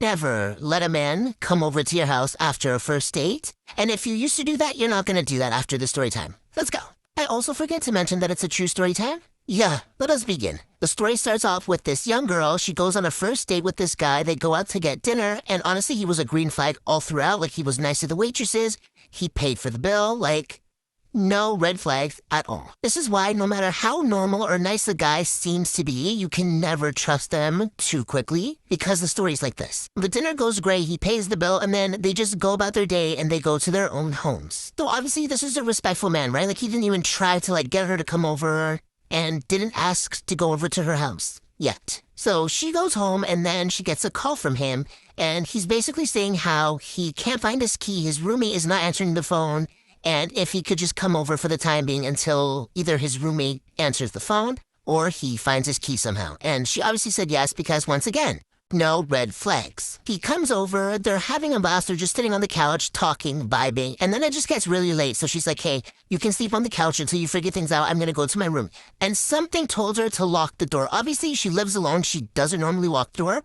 never let a man come over to your house after a first date. And if you used to do that, you're not going to do that after the story time. Let's go. I also forget to mention that it's a true story time. Yeah, let us begin. The story starts off with this young girl. She goes on a first date with this guy. They go out to get dinner. And honestly, he was a green flag all throughout. Like, he was nice to the waitresses. He paid for the bill. Like, no red flags at all. This is why no matter how normal or nice a guy seems to be, you can never trust them too quickly because the story's like this. The dinner goes great, he pays the bill, and then they just go about their day and they go to their own homes. So obviously this is a respectful man, right? Like, he didn't even try to get her to come over and didn't ask to go over to her house yet. So she goes home and then she gets a call from him and he's basically saying how he can't find his key, his roommate is not answering the phone, and if he could just come over for the time being until either his roommate answers the phone or he finds his key somehow. And she obviously said yes because, once again, no red flags. He comes over, they're having a blast, they're just sitting on the couch, talking, vibing, and then it just gets really late. So she's like, hey, you can sleep on the couch until you figure things out. I'm going to go to my room. And something told her to lock the door. Obviously, she lives alone. She doesn't normally lock the door,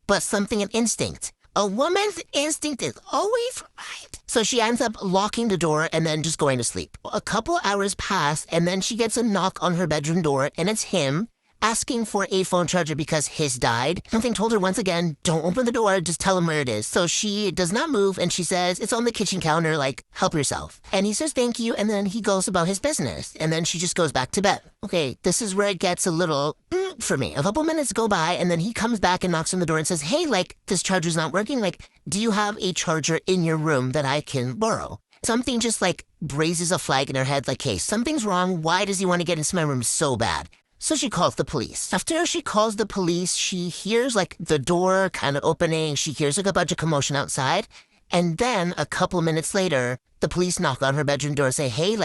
but something, an instinct. A woman's instinct is always right. So she ends up locking the door and then just going to sleep. A couple hours pass and then she gets a knock on her bedroom door and it's him asking for a phone charger because his died. Something told her once again, don't open the door, just tell him where it is. So she does not move and she says, it's on the kitchen counter, like, help yourself. And he says thank you and then he goes about his business. And then she just goes back to bed. Okay, this is where it gets a little for me. A couple minutes go by and then he comes back and knocks on the door and says, hey, this charger's not working. Do you have a charger in your room that I can borrow? Something just raises a flag in her head hey, something's wrong. Why does he want to get into my room so bad? So she calls the police. After she calls the police, she hears the door kind of opening. She hears a bunch of commotion outside. And then a couple minutes later, the police knock on her bedroom door and say, hey,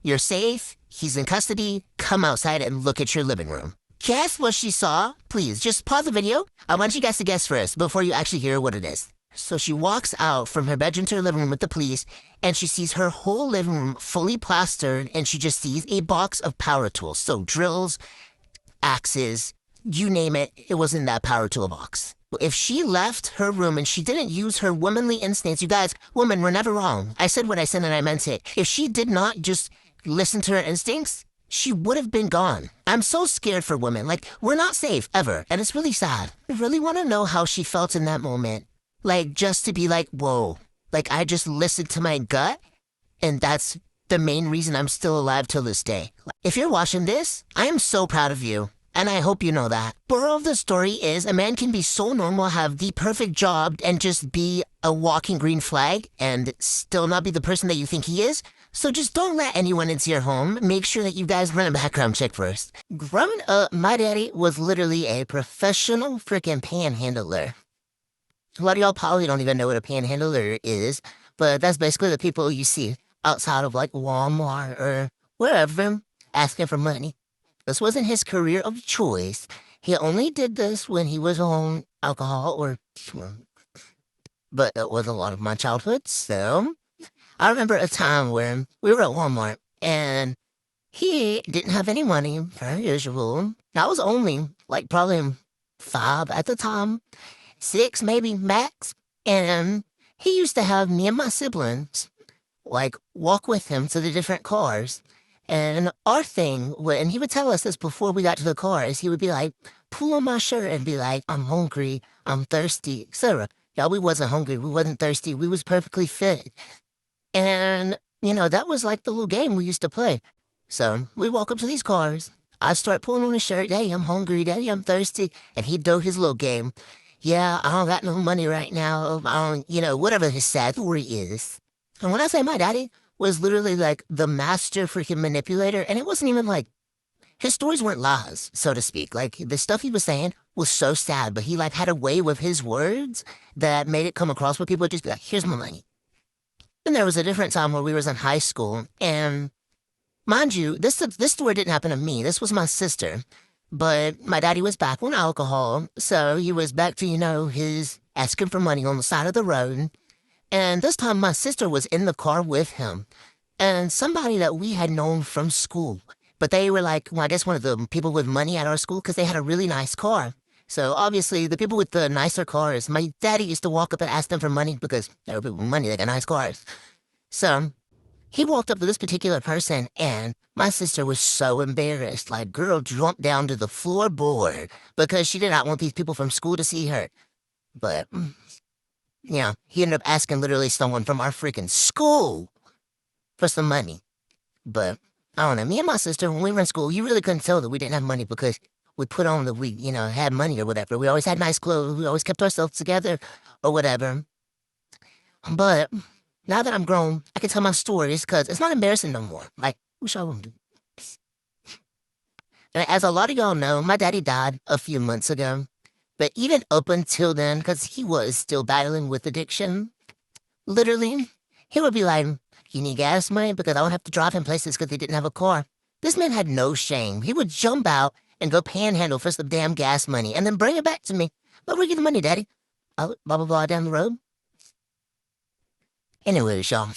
you're safe. He's in custody. Come outside and look at your living room. Guess what she saw? Please, just pause the video. I want you guys to guess first before you actually hear what it is. So she walks out from her bedroom to her living room with the police, and she sees her whole living room fully plastered, and she just sees a box of power tools. So drills, axes, you name it, it was in that power tool box. If she left her room and she didn't use her womanly instincts, you guys, women, we're never wrong. I said what I said and I meant it. If she did not just listen to her instincts, she would have been gone. I'm so scared for women. We're not safe, ever. And it's really sad. I really want to know how she felt in that moment. Just to be whoa. I just listened to my gut, and that's the main reason I'm still alive till this day. If you're watching this, I am so proud of you, and I hope you know that. Moral of the story is a man can be so normal, have the perfect job, and just be a walking green flag, and still not be the person that you think he is. So just don't let anyone into your home. Make sure that you guys run a background check first. Growing up, my daddy was literally a professional freaking panhandler. A lot of y'all probably don't even know what a panhandler is, but that's basically the people you see outside of Walmart or wherever asking for money. This wasn't his career of choice. He only did this when he was on alcohol but it was a lot of my childhood, so I remember a time where we were at Walmart and he didn't have any money, per usual. I was only probably 5 at the time. 6 maybe max, and he used to have me and my siblings walk with him to the different cars, and our thing, and he would tell us this before we got to the cars, he would be pull on my shirt and be I'm hungry, I'm thirsty, etc. Yeah, we wasn't hungry, we wasn't thirsty, we was perfectly fit, and that was the little game we used to play. So we walk up to these cars, I start pulling on his shirt, Daddy, I'm hungry, Daddy, I'm thirsty, and he'd do his little game. Yeah, I don't got no money right now. I don't, whatever his sad story is. And when I say my daddy was literally the master freaking manipulator, and it wasn't even his stories weren't lies, so to speak. The stuff he was saying was so sad, but he had a way with his words that made it come across where people would just be here's my money. And there was a different time where we was in high school, and mind you, this story didn't happen to me. This was my sister. But my daddy was back on alcohol, so he was back to, his asking for money on the side of the road. And this time my sister was in the car with him. And somebody that we had known from school. But they were well, I guess one of the people with money at our school because they had a really nice car. So obviously, the people with the nicer cars, my daddy used to walk up and ask them for money because there were people with money that got nice cars. So he walked up to this particular person, and my sister was so embarrassed. Like, girl jumped down to the floorboard because she did not want these people from school to see her. But, yeah, he ended up asking literally someone from our freaking school for some money. But, I don't know, me and my sister, when we were in school, you really couldn't tell that we didn't have money because we put on that we, had money or whatever. We always had nice clothes. We always kept ourselves together or whatever. But now that I'm grown, I can tell my stories because it's not embarrassing no more. Like, who shall I do? And as a lot of y'all know, my daddy died a few months ago. But even up until then, because he was still battling with addiction, literally, he would be like, you need gas money? Because I don't have to drive him places because he didn't have a car. This man had no shame. He would jump out and go panhandle for some damn gas money and then bring it back to me. But where you get the money, Daddy? Blah, blah, blah, down the road. Anyways, y'all,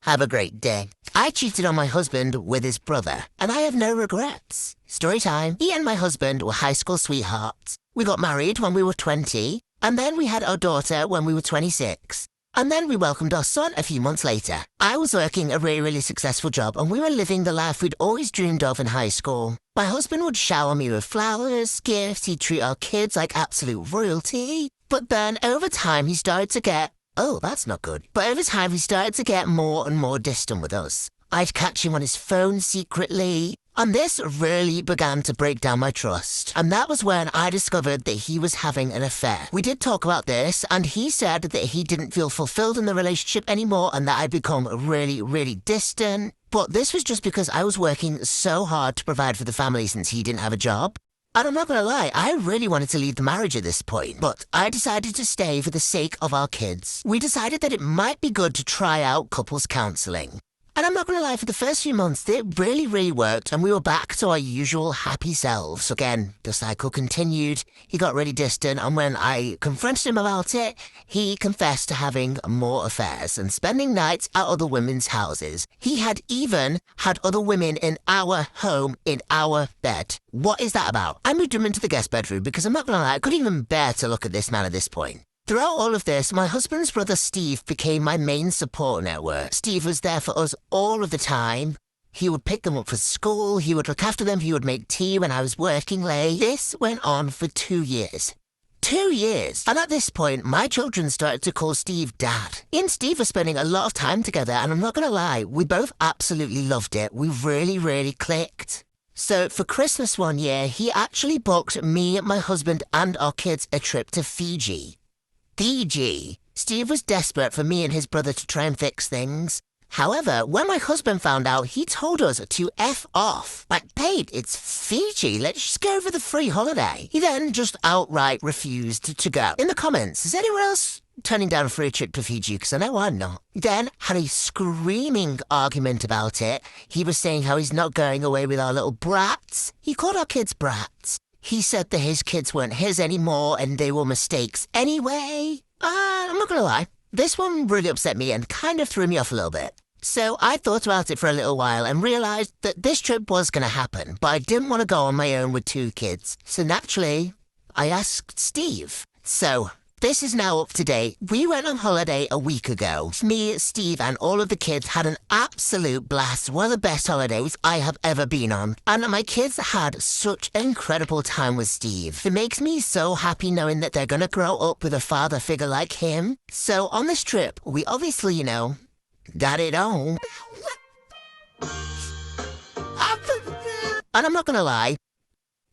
have a great day. I cheated on my husband with his brother, and I have no regrets. Story time. He and my husband were high school sweethearts. We got married when we were 20, and then we had our daughter when we were 26. And then we welcomed our son a few months later. I was working a really, really successful job, and we were living the life we'd always dreamed of in high school. My husband would shower me with flowers, gifts, he'd treat our kids like absolute royalty. But then, over time, he started to get... Oh, that's not good. But over time, he started to get more and more distant with us. I'd catch him on his phone secretly. And this really began to break down my trust. And that was when I discovered that he was having an affair. We did talk about this, and he said that he didn't feel fulfilled in the relationship anymore and that I'd become really, really distant. But this was just because I was working so hard to provide for the family since he didn't have a job. And I'm not gonna lie, I really wanted to leave the marriage at this point, but I decided to stay for the sake of our kids. We decided that it might be good to try out couples counseling. And I'm not gonna lie, for the first few months, it really, really worked, and we were back to our usual happy selves. Again, the cycle continued, he got really distant, and when I confronted him about it, he confessed to having more affairs and spending nights at other women's houses. He had even had other women in our home, in our bed. What is that about? I moved him into the guest bedroom because I'm not gonna lie, I couldn't even bear to look at this man at this point. Throughout all of this, my husband's brother Steve became my main support network. Steve was there for us all of the time. He would pick them up for school, he would look after them, he would make tea when I was working late. This went on for 2 years. 2 years! And at this point, my children started to call Steve Dad. He and Steve were spending a lot of time together, and I'm not gonna lie, we both absolutely loved it. We really, really clicked. So for Christmas one year, he actually booked me, my husband, and our kids a trip to Fiji. Fiji. Steve was desperate for me and his brother to try and fix things. However, when my husband found out, he told us to F off. Like, babe, it's Fiji, let's just go for the free holiday. He then just outright refused to go. In the comments, is anyone else turning down a free trip to Fiji? Because I know I'm not. He then had a screaming argument about it. He was saying how he's not going away with our little brats. He called our kids brats. He said that his kids weren't his anymore and they were mistakes anyway. I'm not gonna lie, this one really upset me and kind of threw me off a little bit. So I thought about it for a little while and realized that this trip was gonna happen, but I didn't want to go on my own with 2 kids. So naturally, I asked Steve. So this is now up to date. We went on holiday a week ago. Me, Steve, and all of the kids had an absolute blast. One of the best holidays I have ever been on. And my kids had such an incredible time with Steve. It makes me so happy knowing that they're gonna grow up with a father figure like him. So on this trip, we obviously, got it on. And I'm not gonna lie,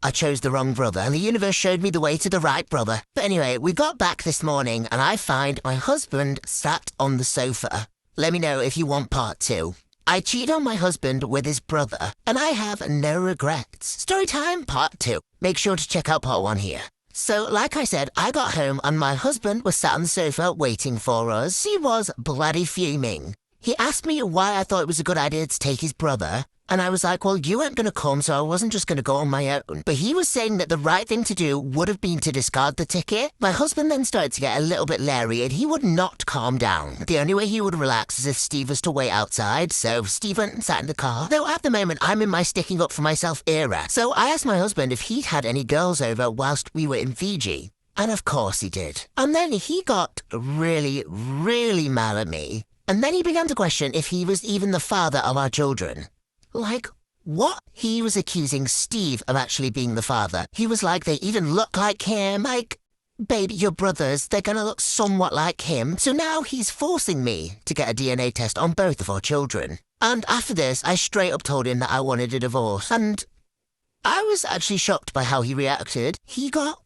I chose the wrong brother, and the universe showed me the way to the right brother. But anyway, we got back this morning, and I find my husband sat on the sofa. Let me know if you want part 2. I cheated on my husband with his brother, and I have no regrets. Storytime part 2. Make sure to check out part 1 here. So, like I said, I got home, and my husband was sat on the sofa waiting for us. He was bloody fuming. He asked me why I thought it was a good idea to take his brother, And I was like, well, you weren't going to come, so I wasn't just going to go on my own. But he was saying that the right thing to do would have been to discard the ticket. My husband then started to get a little bit leery, and he would not calm down. The only way he would relax is if Steve was to wait outside, so Steve went and sat in the car. Though at the moment, I'm in my sticking up for myself era. So I asked my husband if he'd had any girls over whilst we were in Fiji. And of course he did. And then he got really, really mad at me. And then he began to question if he was even the father of our children. Like, what? He was accusing Steve of actually being the father. He was like, they even look like him. Like, baby, your brothers, they're gonna look somewhat like him. So now he's forcing me to get a DNA test on both of our children. And after this, I straight up told him that I wanted a divorce. And I was actually shocked by how he reacted. He got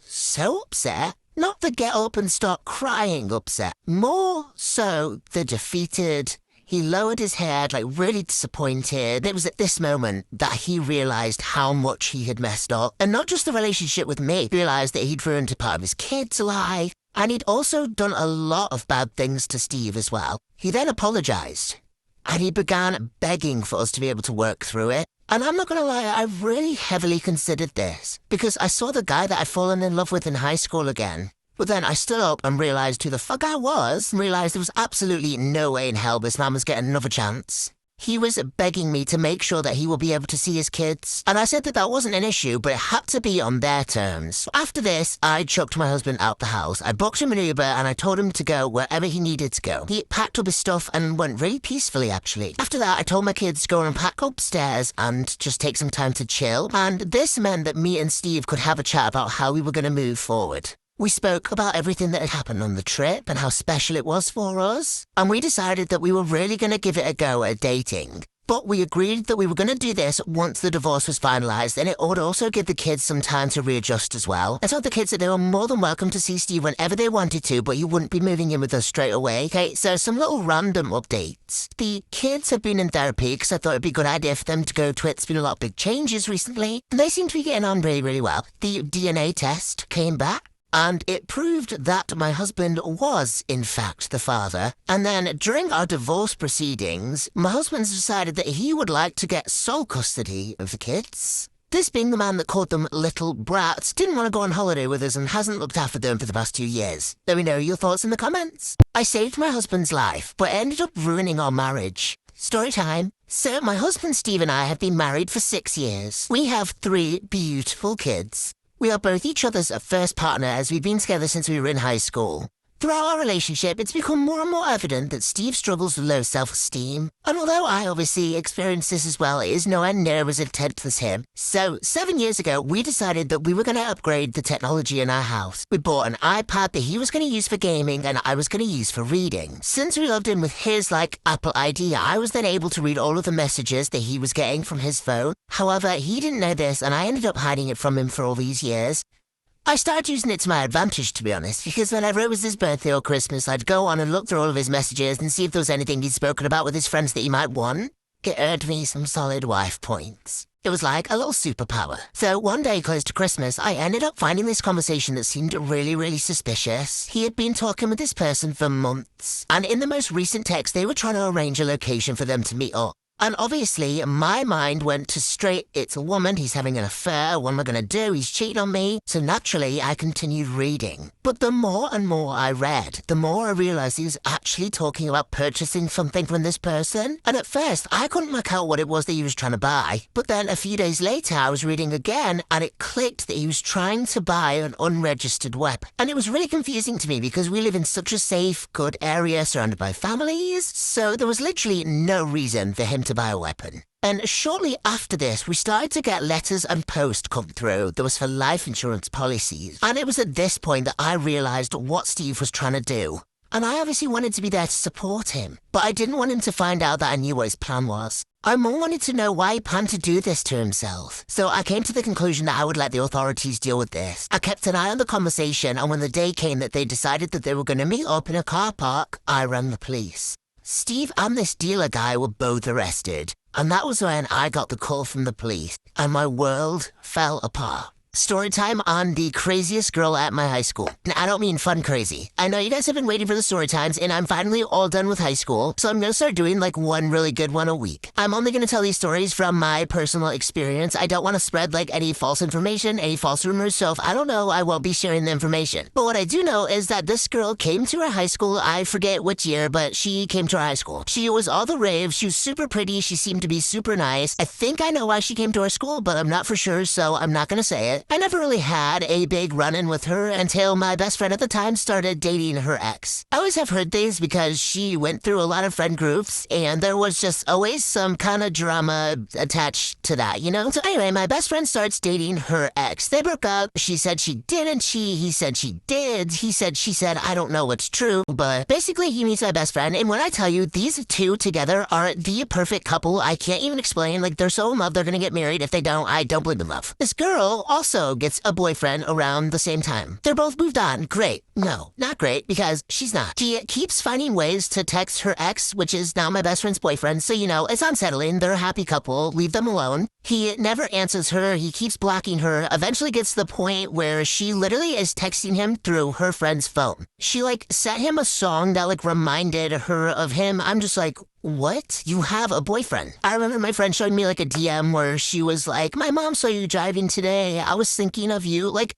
so upset. Not the get up and start crying upset. More so the defeated. He lowered his head, like really disappointed. It was at this moment that he realized how much he had messed up. And not just the relationship with me. He realized that he'd ruined a part of his kid's life. And he'd also done a lot of bad things to Steve as well. He then apologized. And he began begging for us to be able to work through it. And I'm not going to lie, I really heavily considered this. Because I saw the guy that I'd fallen in love with in high school again. But then I stood up and realised who the fuck I was, and realised there was absolutely no way in hell this man was getting another chance. He was begging me to make sure that he will be able to see his kids, and I said that that wasn't an issue, but it had to be on their terms. After this, I chucked my husband out the house. I booked him an Uber, and I told him to go wherever he needed to go. He packed up his stuff and went really peacefully, actually. After that, I told my kids to go and pack upstairs and just take some time to chill, and this meant that me and Steve could have a chat about how we were going to move forward. We spoke about everything that had happened on the trip and how special it was for us. And we decided that we were really going to give it a go at dating. But we agreed that we were going to do this once the divorce was finalised, and it would also give the kids some time to readjust as well. I told the kids that they were more than welcome to see Steve whenever they wanted to, but he wouldn't be moving in with us straight away. Okay, so some little random updates. The kids have been in therapy because I thought it'd be a good idea for them to go to it. It's been a lot of big changes recently, and they seem to be getting on really, really well. The DNA test came back. And it proved that my husband was, in fact, the father. And then, during our divorce proceedings, my husband decided that he would like to get sole custody of the kids. This being the man that called them little brats, didn't want to go on holiday with us and hasn't looked after them for the past 2 years. Let me know your thoughts in the comments. I saved my husband's life, but ended up ruining our marriage. Story time. So, my husband Steve and I have been married for 6 years. We have 3 beautiful kids. We are both each other's first partner as we've been together since we were in high school. Throughout our relationship, it's become more and more evident that Steve struggles with low self-esteem. And although I obviously experience this as well, it is nowhere near as intense as him. So, 7 years ago, we decided that we were going to upgrade the technology in our house. We bought an iPad that he was going to use for gaming and I was going to use for reading. Since we logged in with his, Apple ID, I was then able to read all of the messages that he was getting from his phone. However, he didn't know this and I ended up hiding it from him for all these years. I started using it to my advantage, to be honest, because whenever it was his birthday or Christmas, I'd go on and look through all of his messages and see if there was anything he'd spoken about with his friends that he might want. It earned me some solid wife points. It was like a little superpower. So one day close to Christmas, I ended up finding this conversation that seemed really, really suspicious. He had been talking with this person for months, and in the most recent text, they were trying to arrange a location for them to meet up. And obviously, my mind went to straight, it's a woman, he's having an affair, what am I going to do, he's cheating on me. So naturally, I continued reading. But the more and more I read, the more I realised he was actually talking about purchasing something from this person. And at first, I couldn't work out what it was that he was trying to buy. But then a few days later, I was reading again, and it clicked that he was trying to buy an unregistered weapon. And it was really confusing to me because we live in such a safe, good area surrounded by families. So there was literally no reason for him to buy a weapon. And shortly after this, we started to get letters and post come through that was for life insurance policies. And it was at this point that I realised what Steve was trying to do. And I obviously wanted to be there to support him. But I didn't want him to find out that I knew what his plan was. I more wanted to know why he planned to do this to himself. So I came to the conclusion that I would let the authorities deal with this. I kept an eye on the conversation, and when the day came that they decided that they were going to meet up in a car park, I rang the police. Steve and this dealer guy were both arrested, and that was when I got the call from the police, and my world fell apart. Story time on the craziest girl at my high school. And I don't mean fun crazy. I know you guys have been waiting for the story times, and I'm finally all done with high school, so I'm gonna start doing like one really good one a week. I'm only gonna tell these stories from my personal experience. I don't want to spread like any false information, any false rumors, so if I don't know, I won't be sharing the information. But what I do know is that this girl came to our high school, I forget which year, but she came to our high school. She was all the rave, she was super pretty, she seemed to be super nice. I think I know why she came to our school, but I'm not for sure, so I'm not gonna say it. I never really had a big run-in with her until my best friend at the time started dating her ex. I always have heard things because she went through a lot of friend groups, and there was just always some kind of drama attached to that, you know? So anyway, my best friend starts dating her ex. They broke up. She said she didn't. He said she did. She said, I don't know what's true, but basically he meets my best friend, and when I tell you, these two together are the perfect couple, I can't even explain. Like, they're so in love, they're gonna get married. If they don't, I don't believe in love. This girl also gets a boyfriend around the same time. They're both moved on. Great. No, not great, because she's not. She keeps finding ways to text her ex, which is now my best friend's boyfriend, so you know, it's unsettling. They're a happy couple. Leave them alone. He never answers her. He keeps blocking her. Eventually gets to the point where she literally is texting him through her friend's phone. She like sent him a song that like reminded her of him. I'm just like, what? You have a boyfriend? I remember my friend showing me like a DM where she was like, my mom saw you driving today. I was thinking of you. Like,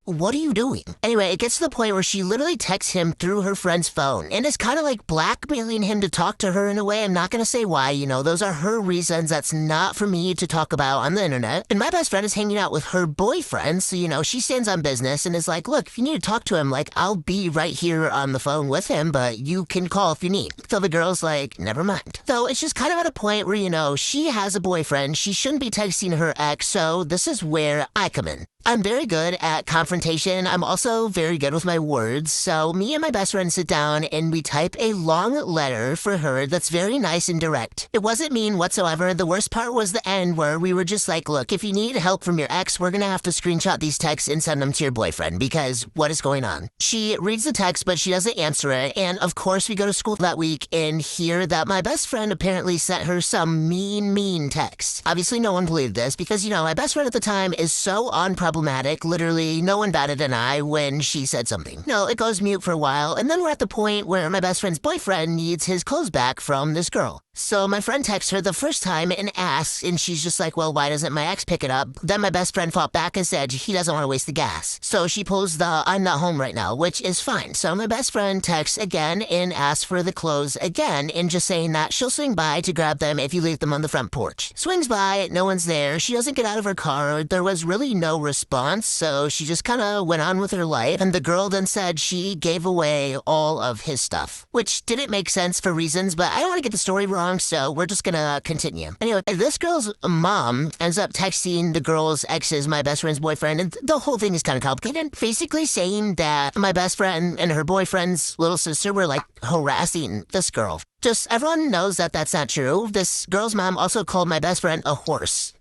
what are you doing? Anyway, it gets to the point where she literally texts him through her friend's phone and is kind of like blackmailing him to talk to her in a way. I'm not going to say why, you know, those are her reasons. That's not for me to talk about on the internet. And my best friend is hanging out with her boyfriend. So, you know, she stands on business and is like, look, if you need to talk to him, like, I'll be right here on the phone with him, but you can call if you need. So the girl's like, never mind. So it's just kind of at a point where, you know, she has a boyfriend. She shouldn't be texting her ex. So this is where I come in. I'm very good at confrontation. I'm also very good with my words. So me and my best friend sit down and we type a long letter for her that's very nice and direct. It wasn't mean whatsoever. The worst part was the end where we were just like, look, if you need help from your ex, we're going to have to screenshot these texts and send them to your boyfriend because what is going on? She reads the text, but she doesn't answer it. And of course, we go to school that week and hear that my best friend apparently sent her some mean text. Obviously, no one believed this because, you know, my best friend at the time is so unproblematic. Literally, no one batted an eye when she said something. No, it goes mute for a while, and then we're at the point where my best friend's boyfriend needs his clothes back from this girl. So my friend texts her the first time and asks, and she's just like, well, why doesn't my ex pick it up? Then my best friend fought back and said he doesn't want to waste the gas. So she pulls the I'm not home right now, which is fine. So my best friend texts again and asks for the clothes again, and just saying that she'll swing by to grab them if you leave them on the front porch. Swings by, no one's there. She doesn't get out of her car. There was really no response, so she just kind of went on with her life, and the girl then said she gave away all of his stuff, which didn't make sense for reasons, but I don't want to get the story wrong, so we're just gonna continue. Anyway, this girl's mom ends up texting the girl's ex's, my best friend's boyfriend, and the whole thing is kind of complicated, basically saying that my best friend and her boyfriend's little sister were like harassing this girl. Just everyone knows that that's not true. This girl's mom also called my best friend a horse.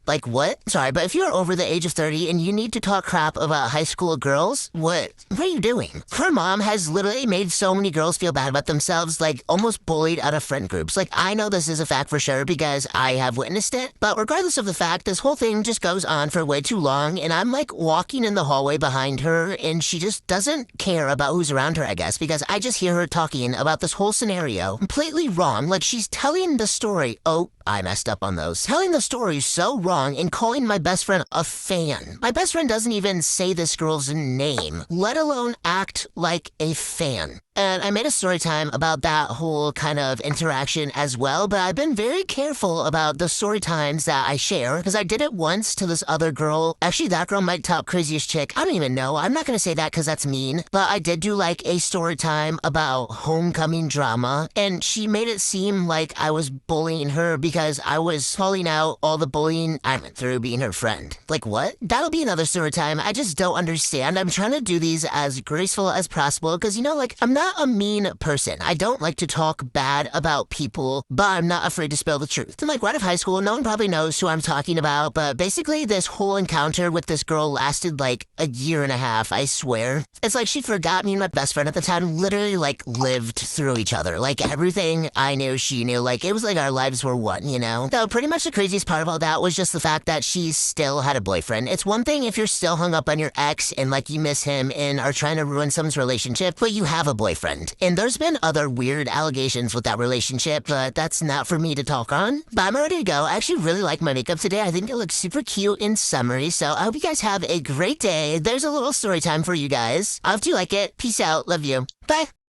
Like, what? Sorry, but if you're over the age of 30 and you need to talk crap about high school girls, what are you doing? Her mom has literally made so many girls feel bad about themselves, like almost bullied out of friend groups. Like, I know this is a fact for sure because I have witnessed it, but regardless of the fact, this whole thing just goes on for way too long, and I'm like walking in the hallway behind her, and she just doesn't care about who's around her, I guess, because I just hear her talking about this whole scenario completely wrong. Like, she's telling the story. Oh, I messed up on those. Telling the story so wrong and calling my best friend a fan. My best friend doesn't even say this girl's name, let alone act like a fan. And I made a story time about that whole kind of interaction as well, but I've been very careful about the story times that I share because I did it once to this other girl. Actually, that girl might top craziest chick. I don't even know. I'm not going to say that because that's mean, but I did do like a story time about homecoming drama, and she made it seem like I was bullying her because I was calling out all the bullying I went through being her friend. Like, what? That'll be another story time. I just don't understand. I'm trying to do these as graceful as possible because, you know, like, I'm not not a mean person. I don't like to talk bad about people, but I'm not afraid to spill the truth. And like right out of high school, no one probably knows who I'm talking about, but basically this whole encounter with this girl lasted like a year and a half, I swear. It's like she forgot me and my best friend at the time literally like lived through each other. Like everything I knew, she knew. Like it was like our lives were one, you know? Though pretty much the craziest part of all that was just the fact that she still had a boyfriend. It's one thing if you're still hung up on your ex and like you miss him and are trying to ruin someone's relationship, but you have a boyfriend. And there's been other weird allegations with that relationship, but that's not for me to talk on. But I'm ready to go. I actually really like my makeup today. I think it looks super cute and summery, so I hope you guys have a great day. There's a little story time for you guys. I hope you like it. Peace out. Love you. Bye.